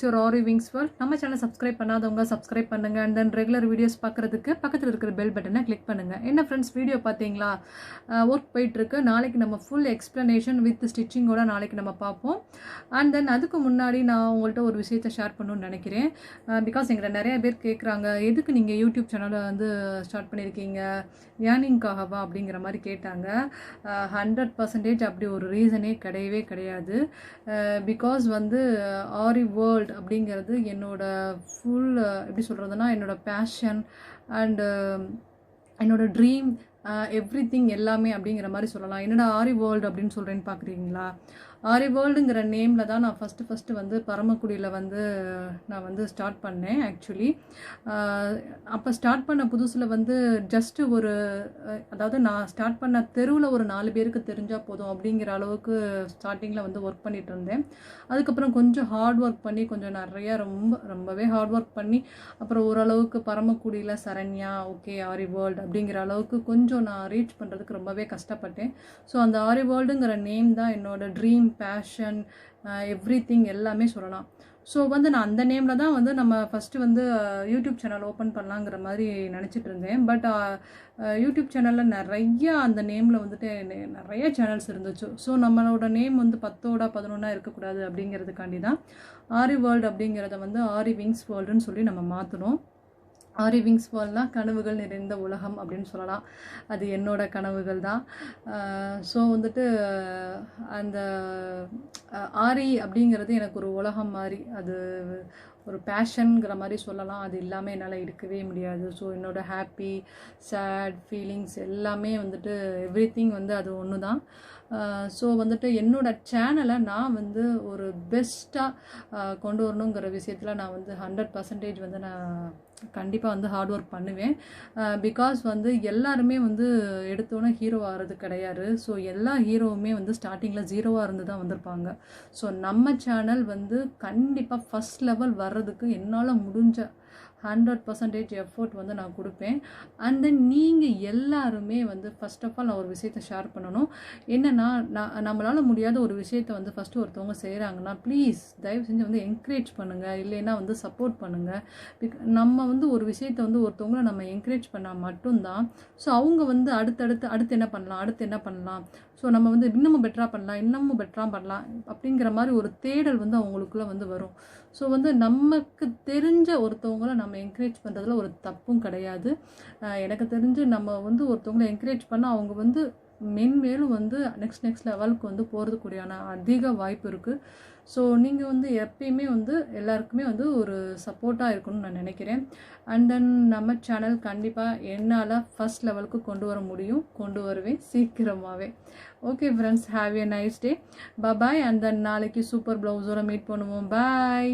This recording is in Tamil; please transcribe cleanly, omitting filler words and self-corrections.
it's your Aariwingsworld. நம்ம சேனல் சப்ஸ்கிரைப் பண்ணாதவங்க சப்ஸ்கிரைப் பண்ணுங்க and then ரெகுலர் வீடியோஸ் பார்க்குறதுக்கு பக்கத்தில் இருக்கிற பெல் பட்டனை கிளிக் பண்ணுங்க. என்ன ஃப்ரெண்ட்ஸ் வீடியோ பார்த்தீங்களா? ஒர்க் போயிட்டுருக்கு. நாளைக்கு நம்ம ஃபுல் எக்ஸ்ப்ளனேஷன் வித் ஸ்டிச்சிங்கோட நாளைக்கு நம்ம பார்ப்போம். அண்ட் தென் அதுக்கு முன்னாடி நான் உங்கள்கிட்ட ஒரு விஷயத்தை ஷேர் பண்ணணும்னு நினைக்கிறேன். பிகாஸ் எங்களை நிறைய பேர் கேட்குறாங்க, எதுக்கு நீங்கள் யூடியூப் சேனலை வந்து ஸ்டார்ட் பண்ணியிருக்கீங்க, ஏர்னிங்காகவா அப்படிங்கிற மாதிரி கேட்டாங்க. 100% அப்படி ஒரு ரீசனே கிடையவே கிடையாது. பிகாஸ் வந்து ஆரி வேர்ல்ட் அப்படிங்கிறது என்னோட ஃபுல் எப்படி சொல்கிறதுனா என்னோட பேஷன் அண்டு என்னோட ட்ரீம் எவ்ரிதிங் எல்லாமே அப்படிங்கிற மாதிரி சொல்லலாம். என்னடா ஆரி வேர்ல்டு அப்படின்னு சொல்கிறேன்னு பார்க்குறீங்களா? ஆரி வேர்ல்டுங்கிற நேமில் தான் நான் ஃபஸ்ட்டு வந்து பரமக்குடியில் வந்து நான் வந்து ஸ்டார்ட் பண்ணேன். ஆக்சுவலி அப்போ ஸ்டார்ட் பண்ண புதுசில் வந்து ஜஸ்ட்டு ஒரு அதாவது நான் ஸ்டார்ட் பண்ண தெருவில் ஒரு 4 பேருக்கு தெரிஞ்சால் போதும் அப்படிங்கிற அளவுக்கு ஸ்டார்டிங்கில் வந்து ஒர்க் பண்ணிகிட்டு இருந்தேன். அதுக்கப்புறம் கொஞ்சம் ஹார்ட் ஒர்க் பண்ணி கொஞ்சம் நிறையா ரொம்பவே ஹார்ட் ஒர்க் பண்ணி அப்புறம் ஓரளவுக்கு பரமக்குடியில் சரண்யா ஓகே ஆரி வேர்ல்டு அப்படிங்கிற அளவுக்கு கொஞ்சம் நான் ரீச் பண்ணுறதுக்கு ரொம்பவே கஷ்டப்பட்டேன். ஸோ அந்த ஆரி வேர்ல்டுங்கிற நேம் தான் என்னோட ட்ரீம், பேஷன், எவ்ரிதிங் எல்லாமே சொல்லலாம். ஸோ வந்து நான் அந்த நேமில் தான் வந்து நம்ம ஃபஸ்ட்டு வந்து யூடியூப் சேனல் ஓப்பன் பண்ணலாங்கிற மாதிரி நினச்சிட்டு இருந்தேன். பட் யூடியூப் சேனலில் நிறையா அந்த நேமில் வந்துட்டு நிறைய சேனல்ஸ் இருந்துச்சு. ஸோ நம்மளோட நேம் வந்து 10ஓட 11 இருக்கக்கூடாது அப்படிங்கிறதுக்காண்டி தான் ஆரி வேர்ல்டு அப்படிங்கிறத வந்து ஆரிவிங்ஸ் வேர்ல்டுன்னு சொல்லி நம்ம மாற்றணும். ஆரிவிங்ஸ்வேர்ல்ட்னால் கனவுகள் நிறைந்த உலகம் அப்படின்னு சொல்லலாம். அது என்னோட கனவுகள் தான். ஸோ வந்துட்டு அந்த ஆரி அப்படிங்கிறது எனக்கு ஒரு உலகம் மாதிரி, அது ஒரு பேஷனுங்கிற மாதிரி சொல்லலாம். அது இல்லாமல் என்னால் இருக்கவே முடியாது. ஸோ என்னோடய ஹாப்பி சேட் ஃபீலிங்ஸ் எல்லாமே வந்துட்டு எவ்ரிதிங் வந்து அது ஒன்று தான். ஸோ வந்துட்டு என்னோடய சேனலை நான் வந்து ஒரு பெஸ்ட்டாக கொண்டு வரணுங்கிற விஷயத்தில் நான் வந்து 100% வந்து நான் கண்டிப்பாக வந்து ஹார்ட் ஒர்க் பண்ணுவேன். பிகாஸ் வந்து எல்லாருமே வந்து எடுத்தோன்னே ஹீரோ ஆகிறது கிடையாது. ஸோ எல்லா ஹீரோவுமே வந்து ஸ்டார்டிங்கில் 0வாக இருந்து தான் வந்திருப்பாங்க. ஸோ நம்ம சேனல் வந்து கண்டிப்பாக ஃபஸ்ட் லெவல் வர்றதுக்கு என்னால் முடிஞ்ச 100% எஃபோர்ட் வந்து நான் கொடுப்பேன். அண்ட் தென் நீங்கள் எல்லாருமே வந்து ஃபஸ்ட் ஆஃப் ஆல் நான் ஒரு விஷயத்தை ஷேர் பண்ணணும். என்னென்னா நம்மளால் முடியாத ஒரு விஷயத்தை வந்து ஃபஸ்ட்டு ஒருத்தவங்க செய்கிறாங்கன்னா ப்ளீஸ் தயவு செஞ்சு வந்து என்கரேஜ் பண்ணுங்கள், இல்லைன்னா வந்து சப்போர்ட் பண்ணுங்கள். நம்ம வந்து ஒரு விஷயத்தை வந்து ஒருத்தவங்களை நம்ம என்கரேஜ் பண்ணால் மட்டும்தான் ஸோ அவங்க வந்து அடுத்து என்ன பண்ணலாம், ஸோ நம்ம வந்து இன்னமும் பெட்டராக பண்ணலாம் அப்படிங்கிற மாதிரி ஒரு தேடல் வந்து அவங்களுக்குள்ளே வந்து வரும். ஸோ வந்து நமக்கு தெரிஞ்ச ஒருத்தவங்களை நம்ம என்கரேஜ் பண்ணுறதுல ஒரு தப்பும் கிடையாது. எனக்கு தெரிஞ்சு நம்ம வந்து ஒருத்தவங்களை என்கரேஜ் பண்ணால் அவங்க வந்து மென்மேலும் வந்து நெக்ஸ்ட் லெவலுக்கு வந்து போகிறதுக்குடியான அதிக வாய்ப்பு இருக்குது. ஸோ நீங்கள் வந்து எப்பயுமே வந்து எல்லாருக்குமே வந்து ஒரு சப்போர்ட்டாக இருக்கணும்னு நான் நினைக்கிறேன். அண்ட் தென் நம்ம சேனல் கண்டிப்பாக என்னால் ஃபஸ்ட் லெவலுக்கு கொண்டு வருவேன் சீக்கிரமாகவே. Okay friends, have a nice day, bye. And then நாளைக்கு சூப்பர் ப்ளவுஸோட மீட் பண்ணுவோம். பாய்.